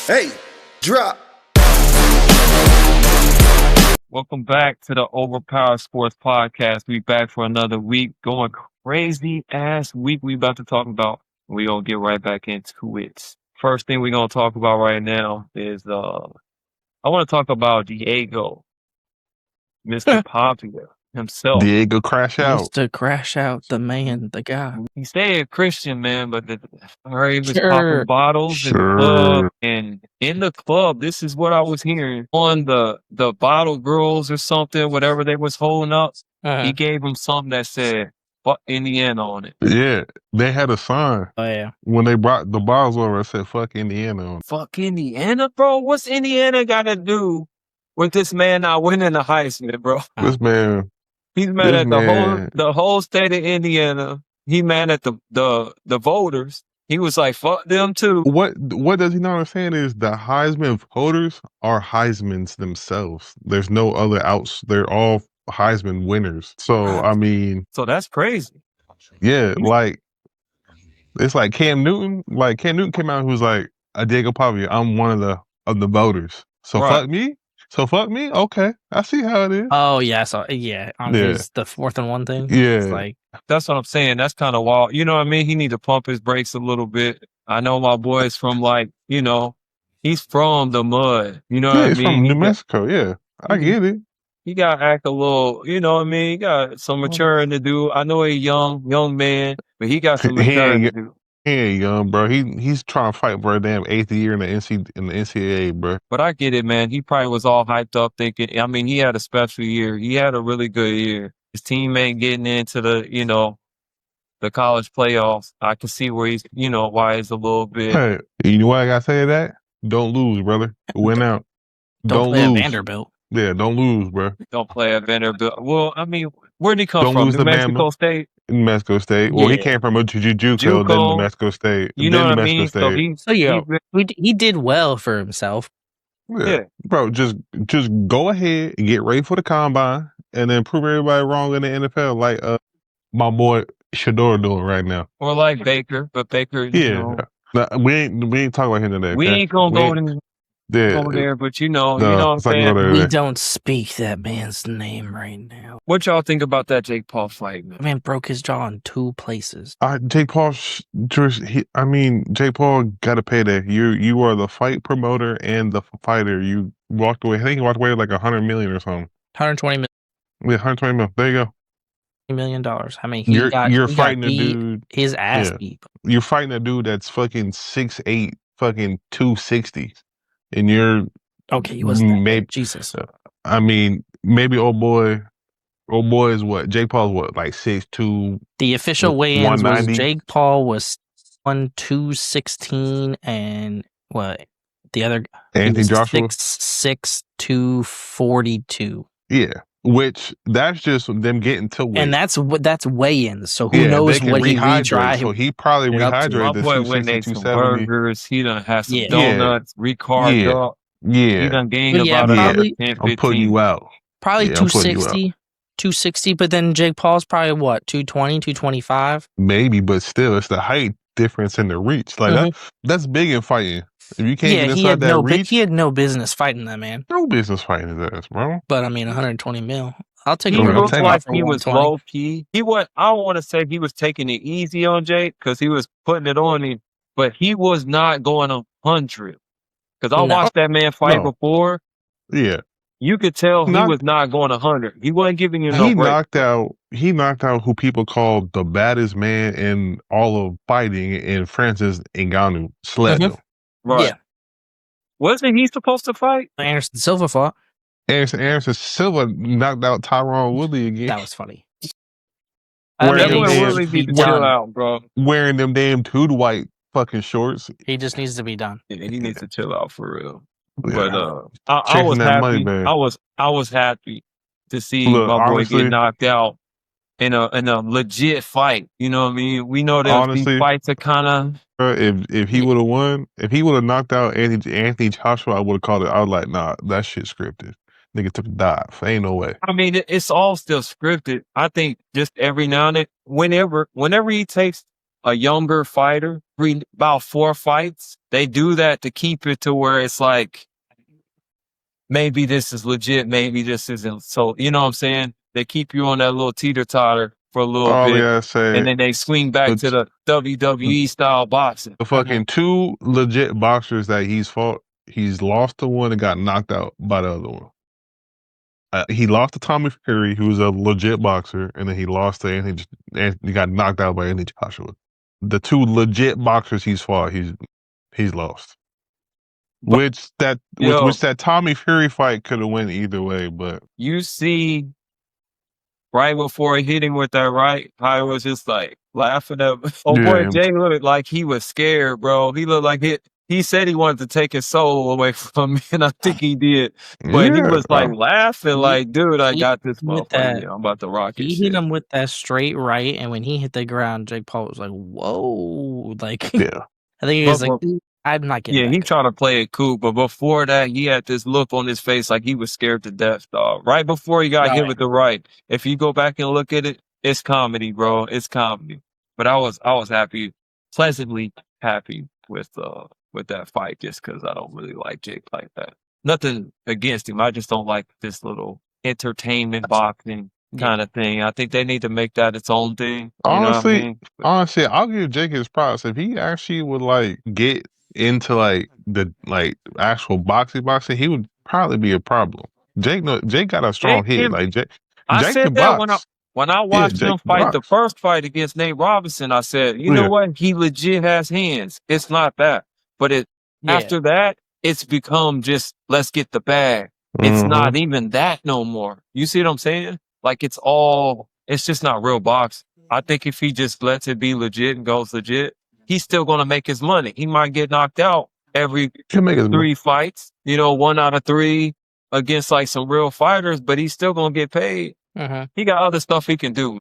Hey, drop. Welcome back to the Overpowered Sports Podcast. We back for another week. Going crazy ass week we about to talk about. We gonna get right back into it. First thing we gonna talk about right now is I want to talk about Diego, Mr. Pavia himself. Diego crash out. Used to crash out the man, the guy. He stayed Christian, man, but he was Sure. popping bottles in the club. And in the club, this is what I was hearing on the bottle girls or something, whatever they was holding up. He gave them something that said "fuck Indiana" on it. Yeah, they had a sign Oh yeah. when they brought the bottles over. It said "fuck Indiana" on it. Fuck Indiana, bro. What's Indiana got to do with this man not winning the Heisman, bro? This man, He's mad This at man- the whole state of Indiana. He mad at the voters. He was like, fuck them too. what does he not understand is the Heisman voters are Heismans themselves. There's no other outs. They're all Heisman winners. So I mean, So that's crazy. yeah, like it's like Cam Newton. Like Cam Newton came out and was like, Diego Pavia, I'm one of the voters. So Right. fuck me. So fuck me. Okay, I see how it is. Oh yeah. So yeah, on Yeah. the 4th and 1 thing. Yeah. It's like That's what I'm saying. That's kind of wild. You know what I mean? He need to pump his brakes a little bit. I know my boy is from he's from the mud. You know Yeah, what I it's mean? from He New got- Mexico. Yeah, I Mhm. get it. He got to act a little, you know what I mean? He got some maturing to do. I know he's young man, but he got some He ain't maturing to get- do. He ain't young, bro. He's trying to fight for a damn 8th year in the NCAA, bro. But I get it, man. He probably was all hyped up thinking, I mean, he had a special year. He had a really good year. His team ain't getting into the college playoffs. I can see where he's, why he's a little bit. Hey, you know what I gotta say to that? Don't lose, brother. Win out. don't play lose. at Vanderbilt. Yeah, don't lose, bro. Don't play at Vanderbilt. Well, I mean, where'd he come Don't from? lose New to Mexico Bama. State? New Mexico State. Well, he Yeah. came from a JUCO, then JUCO. New Mexico State. You then know what New I Mexico mean? So State. So yeah, he did well for himself. Yeah. Bro, just go ahead and get ready for the combine and then prove everybody wrong in the NFL like my boy Shador doing right now. Or like Baker, but Baker, Yeah. Nah, we ain't talking about him today. we okay? ain't gonna go Yeah. there, but you know No, what I'm it's like saying? whatever. We don't speak that man's name right now. What y'all think about that Jake Paul fight, man? That man broke his jaw in 2 places. Jake Paul, Jake Paul got to pay that. You are the fight promoter and the fighter. You walked away. I think he walked away with like $100 million or something. $120 Yeah, $120 million. There you go. million. I mean, You're he fighting got a dude. his ass Yeah. beat. You're fighting a dude that's fucking 6'8", fucking 260, and you're Okay, he wasn't that Maybe- big. Jesus. I mean, maybe old boy is what? Jake Paul's what? Like 6'2". The official weigh-ins was 190? Jake Paul was 216 and what? The other Anthony Joshua. 6'6", 242. Yeah, which that's just them getting to weight. And that's weigh-ins. So who Yeah, knows they can what he rehydrate. So he probably get up to. My rehydrated the boy went 260, ate some 270. burgers. He done had some Yeah. donuts, recarbed Yeah. up. He Yeah, done gained But yeah, about probably- 10, I'm putting you out. Probably Yeah, I'm putting you 260, but then Jake Paul's probably what, 220, 225? Maybe, but still, it's the height difference in the reach. Like that's big in fighting. If you can't Yeah, get he inside had that reach, he had no business fighting that man. no business fighting his ass, bro. But I mean, 120 mil. I'll take He it. I'm looked taking like for he was 120. low key. I don't want to say he was taking it easy on Jake because he was putting it on him, but he was not going 100. Because I No. watched that man fight No. before. Yeah, You could tell he Knock- was not going 100. He wasn't giving you no he break. knocked out who people call the baddest man in all of fighting in Francis Ngannou. Slept him. Right. Yeah. Wasn't he supposed to fight? Anderson Silva fought. Anderson Silva knocked out Tyron Woodley again. That was funny. Where That them boy damn- really need to done. chill out, bro. Wearing them damn two white fucking shorts. He just needs to be done. Yeah, he needs to chill out for real. Yeah. But I Chasing was that happy. money, man. I was happy to see Look, my boy honestly- get knocked out in a legit fight. You know what I mean? We know that Honestly- these fights are kind of If he would have won, if he would have knocked out Anthony Joshua, I would have called it. I was like, nah, that shit scripted. Nigga took a dive. Ain't no way. I mean, it's all still scripted. I think just every now and then, whenever he takes a younger fighter, about 4 fights, they do that to keep it to where it's like, maybe this is legit, maybe this isn't. So, you know what I'm saying? They keep you on that little teeter-totter for a little All I bit, gotta say, and then they swing back to the WWE style boxing. the fucking 2 legit boxers that he's fought, he's lost to one and got knocked out by the other one. He lost to Tommy Fury, who was a legit boxer, and then he lost to Anthony. He got knocked out by Anthony Joshua. The 2 legit boxers he's fought, he's lost. Which that Tommy Fury fight could have went either way, but you see, right before he hit him with that right, I was just like laughing at boy Jay looked like he was scared, bro. He looked like he said he wanted to take his soul away from me, and I think he did. But he was like laughing, like, dude, I got this motherfucker. Yeah, I'm about to rock it. He hit him with that straight right, and when he hit the ground, Jake Paul was like, whoa. Like, yeah. I think he was like, I'm not getting he tried to play it cool, but before that, he had this look on his face like he was scared to death, dog. Right before he got hit with the right. If you go back and look at it, it's comedy, bro. It's comedy. But I was happy, pleasantly happy with that fight, just because I don't really like Jake like that. Nothing against him. I just don't like this little entertainment boxing kind of thing. I think they need to make that its own thing. Honestly, I'll give Jake his props. If he actually would like get into like the actual boxing, he would probably be a problem. Jake got a strong hit. Like Jake said that when I watched him fight the first fight against Nate Robinson, I said, you know what? He legit has hands. It's not that. But after that, it's become just, let's get the bag. It's not even that no more. You see what I'm saying? Like, it's just not real boxing. I think if he just lets it be legit and goes legit, he's still going to make his money. He might get knocked out every 3 fights, 1 out of 3 against like some real fighters, but he's still going to get paid. He got other stuff he can do.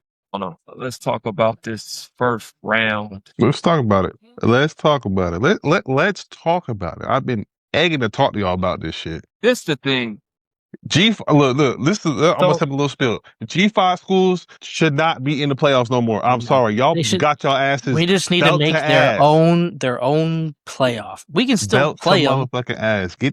Let's talk about this first round. Let's talk about it. Let's talk about it. I've been egging to talk to y'all about this shit. This the thing. Look, this is, I'm gonna have a little spill. G5 schools should not be in the playoffs no more. I'm sorry. Y'all got y'all asses. We just need to make their own playoff. We can still play them.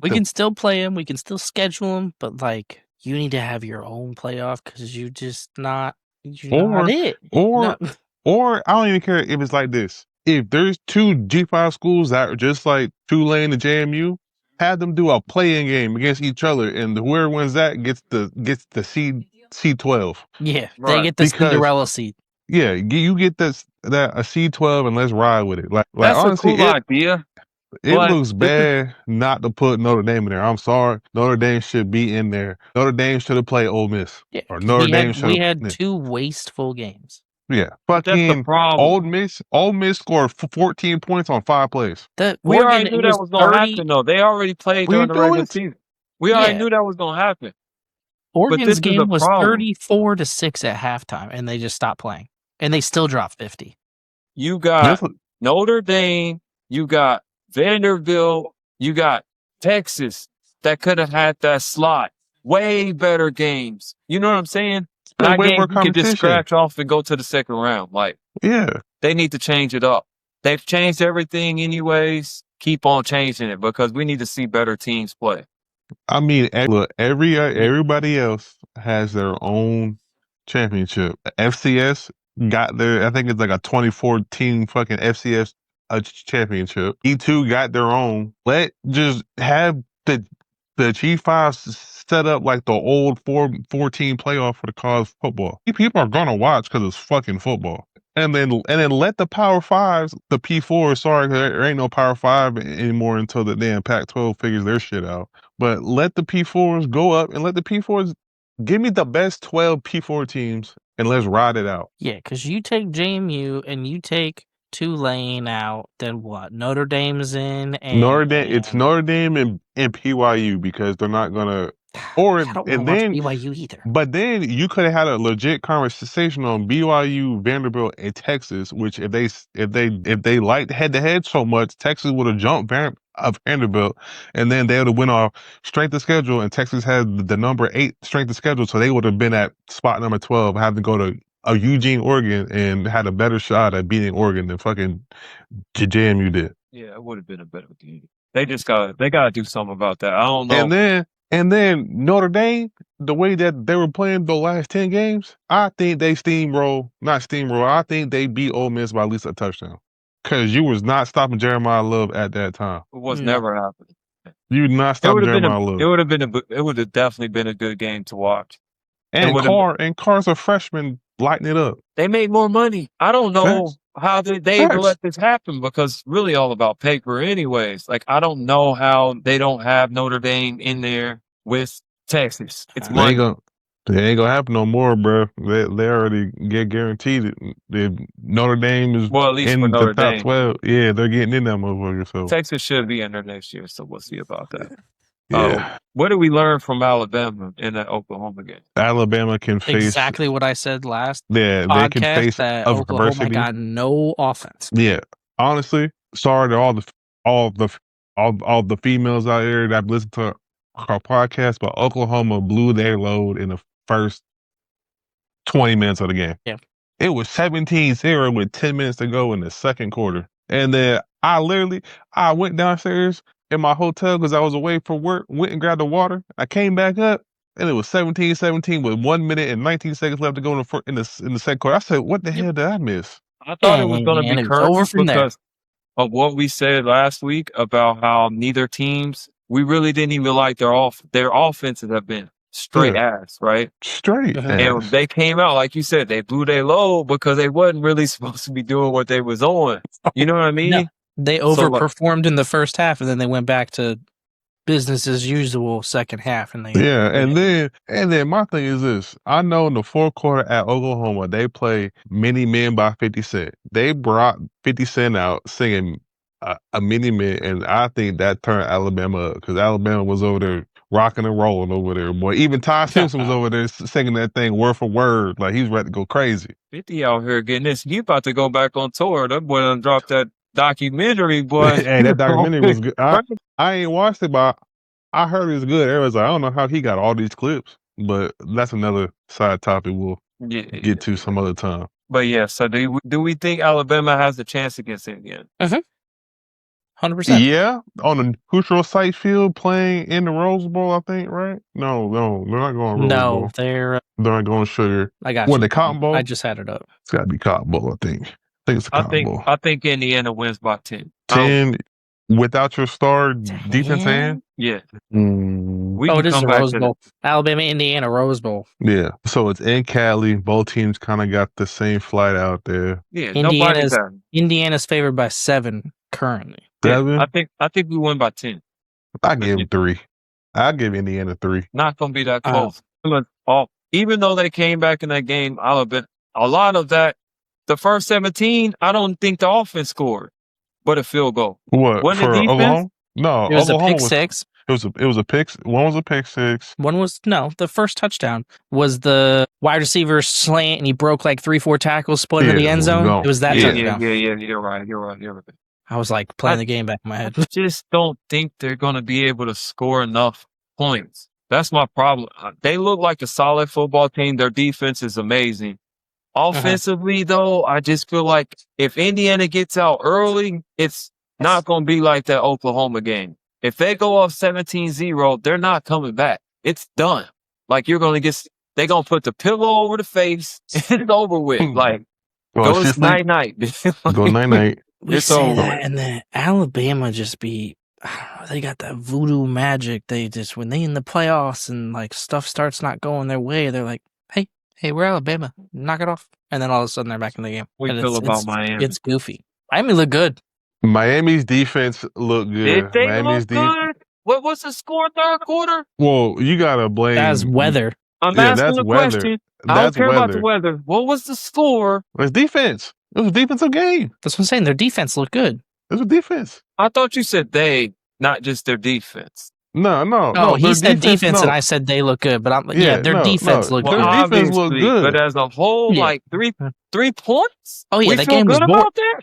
We can still play them. We can still schedule them, but like, you need to have your own playoff because you're not it. Or I don't even care if it's like this. If there's 2 G5 schools that are just like Tulane and JMU, have them do a play-in game against each other, and whoever wins that gets the C12. Yeah, they get the Cinderella seed. Yeah, you get a C12, and let's ride with it. Like that's honestly, a cool idea. It looks bad not to put Notre Dame in there. I'm sorry, Notre Dame should be in there. Notre Dame should have played Ole Miss, or Notre Dame should. We had 2 wasteful games. Yeah, fucking Ole Miss scored 14 points on 5 plays. We already knew that was going to happen, though. They already played during the regular season. We already knew that was going to happen. Oregon's game was 34-6 at halftime, and they just stopped playing, and they still dropped 50. You got Notre Dame, you got Vanderbilt, you got Texas that could have had that slot. Way better games. You know what I'm saying? Not games you can just scratch off and go to the second round. Like, they need to change it up. They've changed everything anyways. Keep on changing it because we need to see better teams play. I mean, look, everybody else has their own championship. FCS got their, I think it's like a 2014 fucking FCS championship. E2 got their own. Just have the G5 set up like the old 4-team playoff for the college football. People are gonna watch because it's fucking football. And then let the Power Fives, the P4, sorry, there ain't no Power 5 anymore until the damn Pac-12 figures their shit out. But let the P4s go up and let the P4s give me the best 12 P4 teams and let's ride it out. Yeah, because you take JMU and you take Tulane out, then what? Notre Dame's in. And, it's Notre Dame and BYU because they're not gonna. I don't know BYU either. But then you could have had a legit conversation on BYU, Vanderbilt, and Texas. Which if they liked head to head so much, Texas would have jumped Vanderbilt, and then they would have went off strength of schedule. And Texas had the number 8 strength of schedule, so they would have been at spot number 12, having to go to Eugene, Oregon, and had a better shot at beating Oregon than fucking JMU did. Yeah, it would have been a better game. They gotta do something about that. I don't know. And then Notre Dame, the way that they were playing the last 10 games, I think they I think they beat Ole Miss by at least a touchdown. Because you was not stopping Jeremiah Love at that time. It was never happening. You would not stop Jeremiah Love. It would have definitely been a good game to watch. And Carr's a freshman lighting it up. They made more money. I don't know how they let this happen because really all about paper anyways. Like, I don't know how they don't have Notre Dame in there with Texas. It's money. They ain't gonna happen no more, bro. They already get guaranteed that Notre Dame is at least in for Notre the top Dame. 12. Yeah, they're getting in that motherfucker. So Texas should be in there next year, so we'll see about that. Yeah. What did we learn from Alabama in that Oklahoma game? Alabama can face exactly what I said last. Yeah, they can face that Oklahoma got no offense. Yeah, honestly, sorry to all the females out there that listen to our podcast, but Oklahoma blew their load in the first 20 minutes of the game. Yeah, it was 17-0 with 10 minutes to go in the second quarter, and then I went downstairs in my hotel because I was away from work, went and grabbed the water. I came back up, and it was 17-17 with 1 minute and 19 seconds left to go in the second quarter. I said, what the hell did I miss? I thought it was going to be curved because of what we said last week about how neither teams, we really didn't even like their offenses have been straight ass, right? Straight ass. And they came out, like you said, they blew their load because they wasn't really supposed to be doing what they was on. You know what I mean? No. They overperformed in the first half, and then they went back to business as usual second half. And then my thing is this: I know in the fourth quarter at Oklahoma, they play "Many Men" by 50 Cent. They brought 50 Cent out singing a Many Men, and I think that turned Alabama up because Alabama was over there rocking and rolling over there. Boy, even Ty Simpson was over there singing that thing word for word, like he's ready to go crazy. 50 out here getting this. You about to go back on tour? That boy done dropped that documentary, boy. Hey, that documentary was good. I ain't watched it, but I heard it was good. Everyone's like, I don't know how he got all these clips, but that's another side topic we'll get to some other time. But yeah, so do we think Alabama has a chance against Indiana? 100%. Yeah, on a neutral site field playing in the Rose Bowl, I think, right? No, they're not going Rose Bowl. They're not going Sugar. I got the Cotton Bowl? I just had it up. It's got to be Cotton Bowl, I think. I think Indiana wins by 10. 10 without your star defense hand? Yeah. This is a Rose Bowl. Alabama, Indiana, Rose Bowl. Yeah. So it's in Cali. Both teams kind of got the same flight out there. Yeah. Indiana's favored by 7 currently. 7? Yeah, I think we win by 10. I give them 3. I give Indiana 3. Not gonna be that close. Even though they came back in that game, Alabama, a lot of that. The first 17, I don't think the offense scored, but a field goal. What? Wasn't for it defense? Oklahoma? No, it was Oklahoma a pick 6. It was a pick. One was a pick 6. One was the first touchdown was the wide receiver slant, and he broke like 3-4 tackles, split into the end zone. It was that touchdown. Yeah. You're right. I was like playing the game back in my head. I just don't think they're going to be able to score enough points. That's my problem. They look like a solid football team. Their defense is amazing. Offensively, though, I just feel like if Indiana gets out early, it's not going to be like that Oklahoma game. If they go off 17-0, they're not coming back. It's done. Like, they're going to put the pillow over the face and it's over with. Like, go night-night. Go night-night. It's over. And then Alabama just be, I don't know, they got that voodoo magic. They just, when they in the playoffs and like stuff starts not going their way, they're like, hey, we're Alabama. Knock it off. And then all of a sudden they're back in the game. We feel about Miami. It's goofy. Miami look good. Miami's defense looked good. Did they look good? What was the score third quarter? Well, you got to blame. That's weather. I'm asking the question. I don't care about the weather. What was the score? It's defense. It was a defensive game. That's what I'm saying. Their defense looked good. It was a defense. I thought you said they, not just their defense. No. He said defense, and I said they look good. But their defense looked good. Their defense looked good. But as a whole, like 3 points. Oh yeah, that game was about that.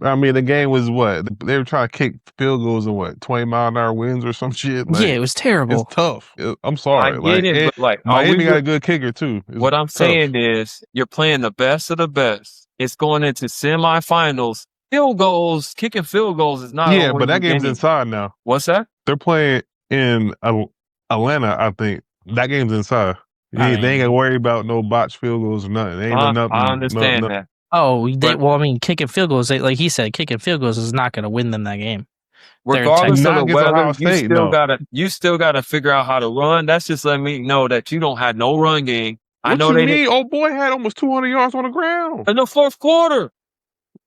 I mean, the game was what? They were trying to kick field goals in 20-mile-an-hour winds or some shit. Like, yeah, it was terrible. It's tough. I'm sorry. I get it, but Miami got a good kicker too. What I'm saying is, you're playing the best of the best. It's going into semifinals. Field goals, kicking field goals is not. Yeah, but that game's inside now. What's that? They're playing in Atlanta, I think. That game's inside. They ain't got to worry about no botched field goals or nothing. They ain't nothing. I understand that. Oh, kicking field goals, like he said, kicking field goals is not going to win them that game. Regardless of the weather, you still got to figure out how to run. That's just letting me know that you don't have no run game. I know they mean? Old boy had almost 200 yards on the ground in the fourth quarter.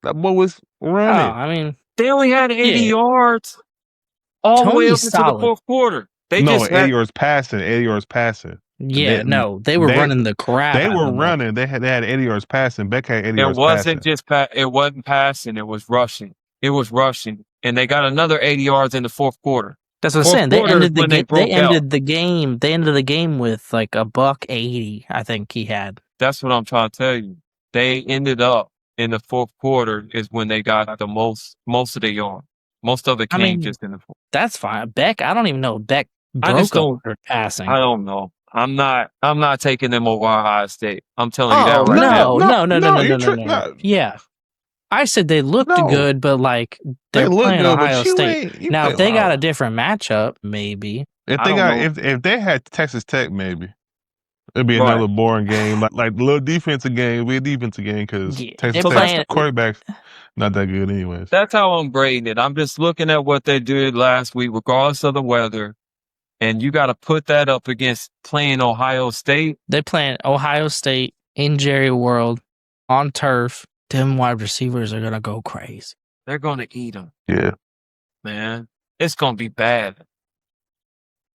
That boy was running. I mean, they only had 80 yards all the way up into the fourth quarter. 80 yards passing. 80 yards passing. Yeah, they were running the crap. They were running. They had 80 yards passing. Beck had 80 yards passing. It wasn't passing. It was rushing. And they got another 80 yards in the fourth quarter. That's what I'm saying. They ended the game with like $180. I think he had. That's what I'm trying to tell you. They ended up in the fourth quarter is when they got the most of the yards. Most of it came just in the fourth. That's fine. Beck, I don't even know. Beck broke up for passing. I don't know. I'm not taking them over Ohio State. I'm telling you that right now. No. Yeah. I said they looked good, but like they're playing Ohio State. Now, if they got a different matchup, maybe. If they had Texas Tech, maybe it'd be another boring game, like a little defensive game. Be a defensive game because Texas Tech's quarterback's not that good, anyways. That's how I'm grading it. I'm just looking at what they did last week, regardless of the weather. And you got to put that up against playing Ohio State. They're playing Ohio State in Jerry World on turf. Them wide receivers are going to go crazy. They're going to eat them. Yeah. Man, it's going to be bad.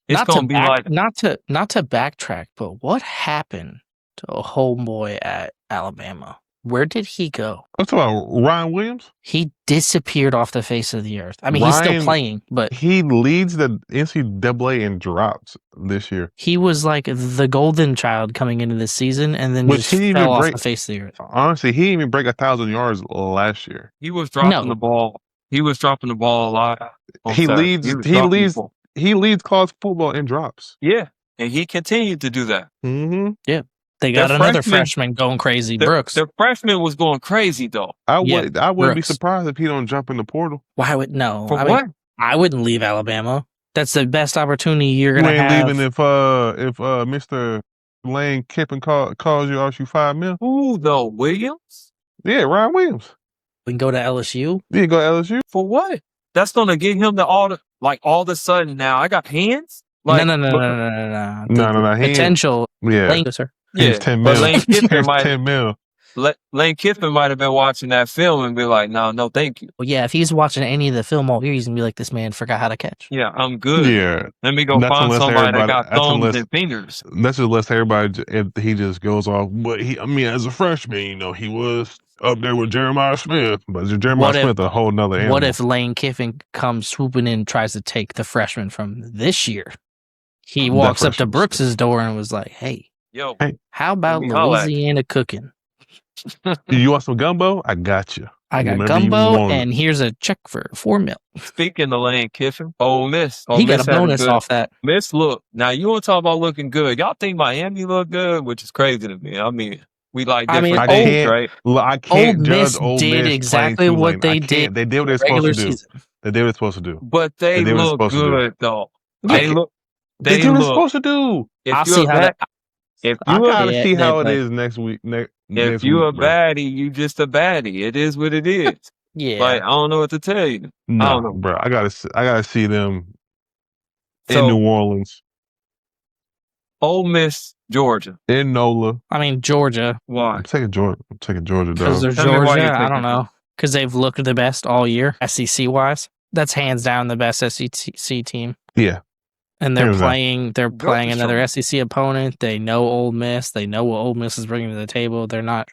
It's going to be like... Not to backtrack, but what happened to a homeboy at Alabama? Where did he go? I'm talking about Ryan Williams. He disappeared off the face of the earth. I mean, he's still playing, but he leads the NCAA in drops this year. He was like the golden child coming into this season, and then just fell off the face of the earth. Honestly, he didn't even break 1,000 yards last year. He was dropping the ball. He was dropping the ball a lot. He leads college football in drops. Yeah, and he continued to do that. Mm-hmm. Yeah. They got another freshman going crazy, Brooks. The freshman was going crazy, though. I wouldn't be surprised if he don't jump in the portal. Why would no? What? I wouldn't leave Alabama. That's the best opportunity you're gonna have. You ain't leaving if Mr. Lane Kiffin calls you, offers you $5 million. Who though? Williams? Yeah, Ryan Williams. We can go to LSU. Yeah, go to LSU for what? That's gonna get him to all of a sudden now. I got hands. Like, no. Potential. Yeah. Lane, sir. Yeah, $10 million. Lane Kiffin might $10 million. Lane Kiffin might have been watching that film and be like, no, thank you. Well, yeah, if he's watching any of the film all year, he's gonna be like, this man forgot how to catch. Yeah, I'm good. Yeah. Let me go find somebody that got thumbs and fingers. That's just less everybody if he just goes off. But as a freshman, he was up there with Jeremiah Smith. But Jeremiah Smith a whole nother animal. What if Lane Kiffin comes swooping in and tries to take the freshman from this year? He walks up to Brooks's door and was like, hey, how about Louisiana cooking? You want some gumbo? I got you. I got gumbo, and here's a check for $4 million. Speaking of Lane Kiffin, Ole Miss. He got a bonus off that. Miss, look. Now, you want to talk about looking good. Y'all think Miami look good, which is crazy to me. I mean, we like different things, right? I can't judge Old Miss did exactly what they did. They did what they're supposed to do. They did what they're supposed to do. But they look good, though. They look. They do what they're supposed to do. I'll see how that... I gotta see how it is next week. If you a baddie, you just a baddie. It is what it is. Yeah. Like, I don't know what to tell you. No, I don't know, bro. I gotta see them in New Orleans. Ole Miss, Georgia. In NOLA. I mean, Georgia. Why? I'm taking Georgia. Because they're Georgia. I don't know. Because they've looked the best all year, SEC wise. That's hands down the best SEC team. Yeah. And they're playing another SEC opponent. They know Ole Miss. They know what Ole Miss is bringing to the table. They're not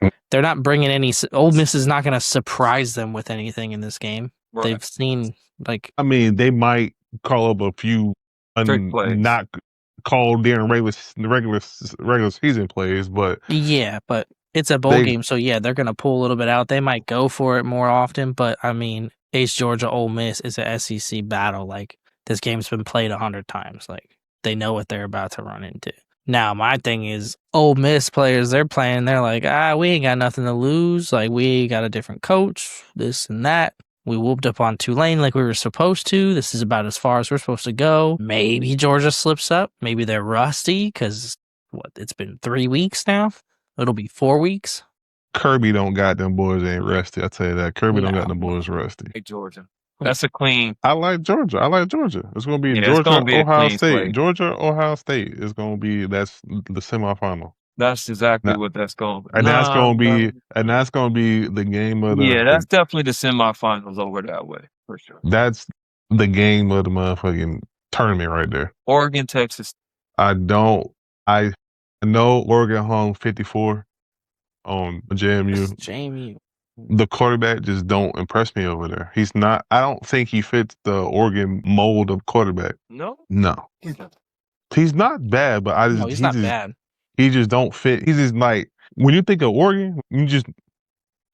bringing any. Ole Miss is not going to surprise them with anything in this game. Right. They've seen they might call up a few not called during regular season plays, but yeah, but It's a bowl game, so yeah, they're gonna pull a little bit out. They might go for it more often, but I mean, Ace Georgia Ole Miss is a SEC battle. Like this game's been played 100 times. Like they know what they're about to run into. Now my thing is, Ole Miss players, they're playing. They're like, we ain't got nothing to lose. Like we got a different coach, this and that. We whooped up on Tulane like we were supposed to. This is about as far as we're supposed to go. Maybe Georgia slips up. Maybe they're rusty because it's been 3 weeks now. It'll be 4 weeks. Kirby don't got them boys ain't rusty. I tell you that. Kirby don't got them boys rusty. Hey, Georgia. That's a clean. I like Georgia. It's going to be Georgia, Ohio State. Play. Georgia, Ohio State is going to be that's the semifinal. That's exactly what that's going to be. And that's going to be the game of the. Yeah, that's definitely the semifinals over that way for sure. That's the game of the motherfucking tournament right there. Oregon, Texas. I know Oregon hung 54 on JMU. The quarterback just don't impress me over there. He's not. I don't think he fits the Oregon mold of quarterback. No. He's not bad, but he's not bad. He just don't fit. He's just like when you think of Oregon, you just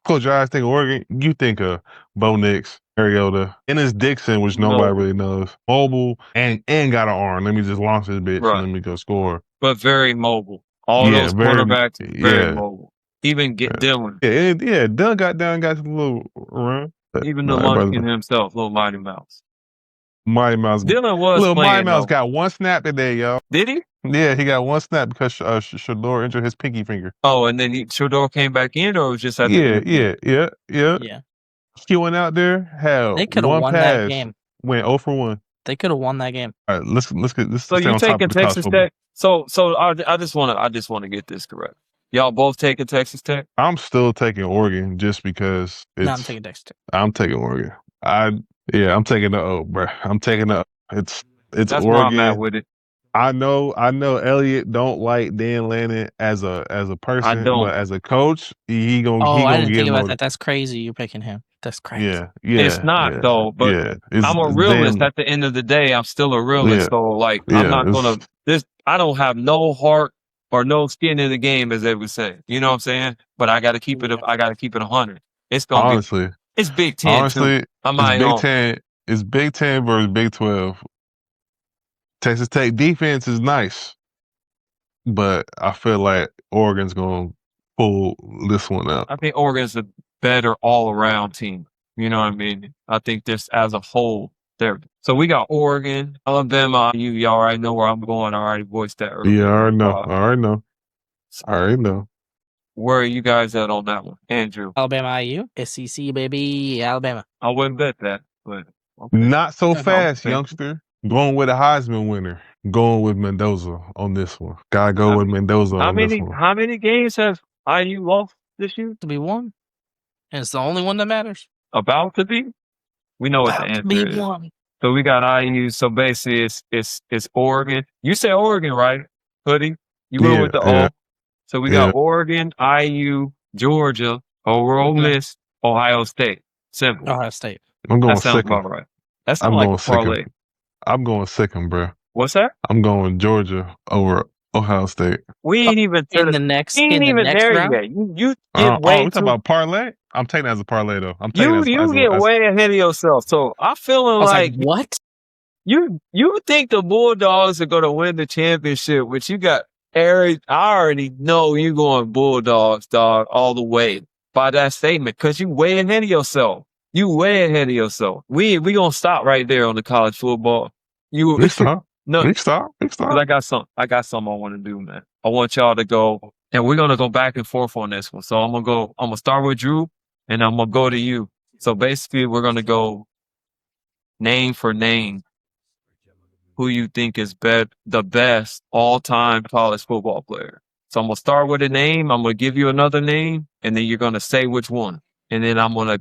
close your eyes, think of Oregon. You think of Bo Nix, Mariota, Ennis Dixon, which nobody really knows. Mobile and got an arm. Let me just launch this bitch and let me go score. But very mobile. All those quarterbacks very mobile. Even Dylan. Yeah, Dylan got down and got a little run. Even the Munchkin himself, little Mighty Mouse. Dylan was little playing, Mighty Mouse got one snap today, y'all. Did he? Yeah, he got one snap because Shador injured his pinky finger. Oh, and then Shador came back in, or it was just at the end? Yeah. He went out there, had they could have won pass, that game. Went 0 for 1. They could have won that game. All right, let's get this. So you taking Texas Tech? So I just want to get this correct. Y'all both taking Texas Tech? I'm still taking Oregon just because I'm taking Texas Tech. I'm taking Oregon. I'm taking the O, bro. I'm taking the O. It's That's Oregon. Where I'm at with it. I know Elliott don't like Dan Lannon as a person, I don't. But as a coach, he gonna I didn't think about that. That's crazy. You're picking him. That's crazy. Yeah. It's not though, but I'm a realist at the end of the day. I'm still a realist. So I'm not gonna I don't have no heart or no skin in the game, as they would say. You know what I'm saying? But I got to keep it. I got to keep it 100. It's gonna it's Big Ten. Honestly, it's Big 10 versus Big 12. Texas Tech defense is nice, but I feel like Oregon's gonna pull this one out. I think Oregon's a better all-around team. You know what I mean? I think this as a whole. There. So we got Oregon, Alabama. Y'all already know where I'm going. I already voiced that earlier. Yeah, I already know. Where are you guys at on that one, Andrew? Alabama, IU, SEC, baby, Alabama. I wouldn't bet that, but not so fast, youngster. Going with a Heisman winner. Going with Mendoza on this one. Gotta go with Mendoza on this one. How many games have IU lost this year? To be one, and it's the only one that matters. About to be. We know what the answer is. One. So we got IU. So basically, it's Oregon. You say Oregon, right, Hoodie? You went with the O. So we got Oregon, IU, Georgia, Ole Miss, Ohio State. Simple. Ohio State. I'm going that sounds about right. That sounds like a parlay. I'm going second, bro. What's that? I'm going Georgia over Ohio State. We ain't even in the next round. Yet. You get way we talking about parlay? I'm taking it as a parlay though. You get way ahead of yourself. So I'm feeling like what? You think the Bulldogs are going to win the championship, which you got Eric. I already know you going Bulldogs, dog, all the way by that statement because you way ahead of yourself. You way ahead of yourself. We gonna stop right there on the college football. We stop. No, we stop. I got something I want to do, man. I want y'all to go, and we're gonna go back and forth on this one. So I'm gonna start with Drew, and I'm gonna go to you. So basically, we're gonna go name for name. Who you think is the best all-time college football player? So I'm gonna start with a name. I'm gonna give you another name, and then you're gonna say which one, and then I'm gonna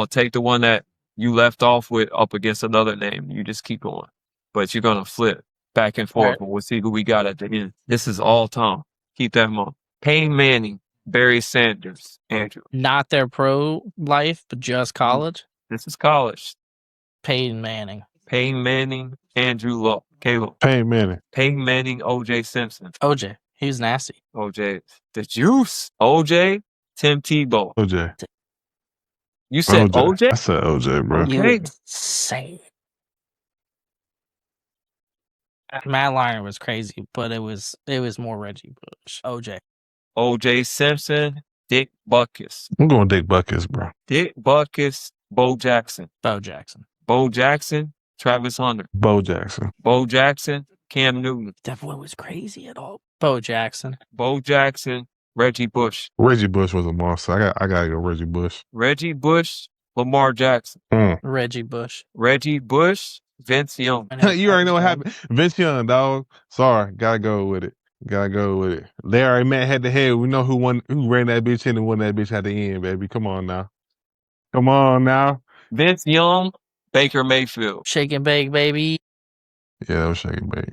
take the one that you left off with up against another name. You just keep going. But you're going to flip back and forth, and we'll see who we got at the end. This is all time. Keep that in mind. Peyton Manning, Barry Sanders, Andrew. Not their pro life, but just college? This is college. Peyton Manning, Andrew Luck, Caleb. Peyton Manning, O.J. Simpson. OJ. He was nasty. OJ. The Juice. OJ. Tim Tebow. OJ. You said OJ? I said OJ, bro. Okay. Insane. Matt Lyon was crazy, but it was more Reggie Bush. OJ. OJ Simpson. Dick Butkus. I'm going Dick Butkus, bro. Dick Butkus. Bo Jackson. Bo Jackson. Bo Jackson. Travis Hunter. Bo Jackson. Bo Jackson. Cam Newton. That boy was crazy at all. Bo Jackson. Bo Jackson. Reggie Bush. Reggie Bush was a monster. I gotta go Reggie Bush. Reggie Bush. Lamar Jackson. Reggie Bush. Reggie Bush. Vince Young. You already know what happened. Vince Young, dog. Sorry, gotta go with it. They already met head to head. We know who ran that bitch in and won that bitch at the end, baby. Come on now. Vince Young, Baker Mayfield. Shake and bake, baby. Yeah, that was Shake and Bake.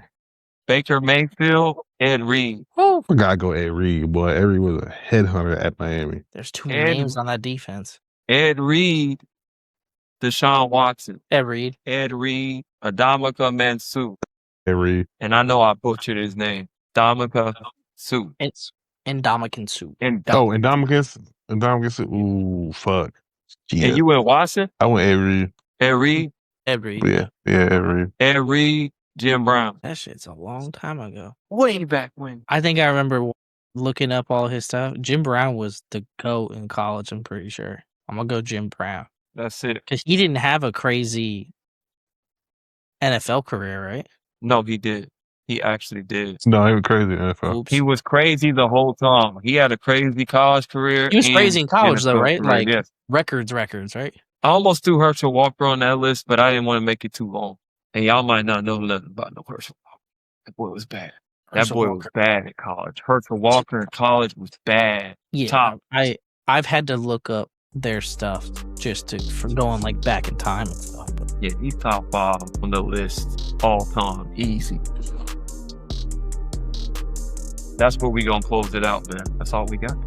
Baker Mayfield, Ed Reed. Oh, I gotta go Ed Reed, boy. Ed Reed was a headhunter at Miami. There's too many names on that defense. Ed Reed, Deshaun Watson. Ed Reed, Adamaka Mansu. Ed Reed. And I know I butchered his name. Dominican Sue. It's Indomitian Sue. Indomitian Sue. Ooh, fuck. Yeah. And you went Watson? I went Ed Reed. Ed Reed. Yeah, Ed Reed. Ed Reed, Jim Brown. That shit's a long time ago. Way back when. I think I remember looking up all his stuff. Jim Brown was the GOAT in college, I'm pretty sure. I'm going to go Jim Brown. That's it. Because he didn't have a crazy NFL career, right? No, he did. He actually did. No, he was crazy in the NFL. Oops. He was crazy the whole time. He had a crazy college career. He was crazy in college, though, right? Career, Like, yes. records, right? I almost threw Herschel Walker on that list, but I didn't want to make it too long. And y'all might not know nothing about no Herschel Walker. That boy was bad. Herschel Walker was bad in college. Herschel Walker in college was bad. Yeah, Top. I've had to look up their stuff just for going like back in time and stuff. But yeah, he's top 5 on the list all time. Easy. That's where we gonna close it out, man. That's all we got.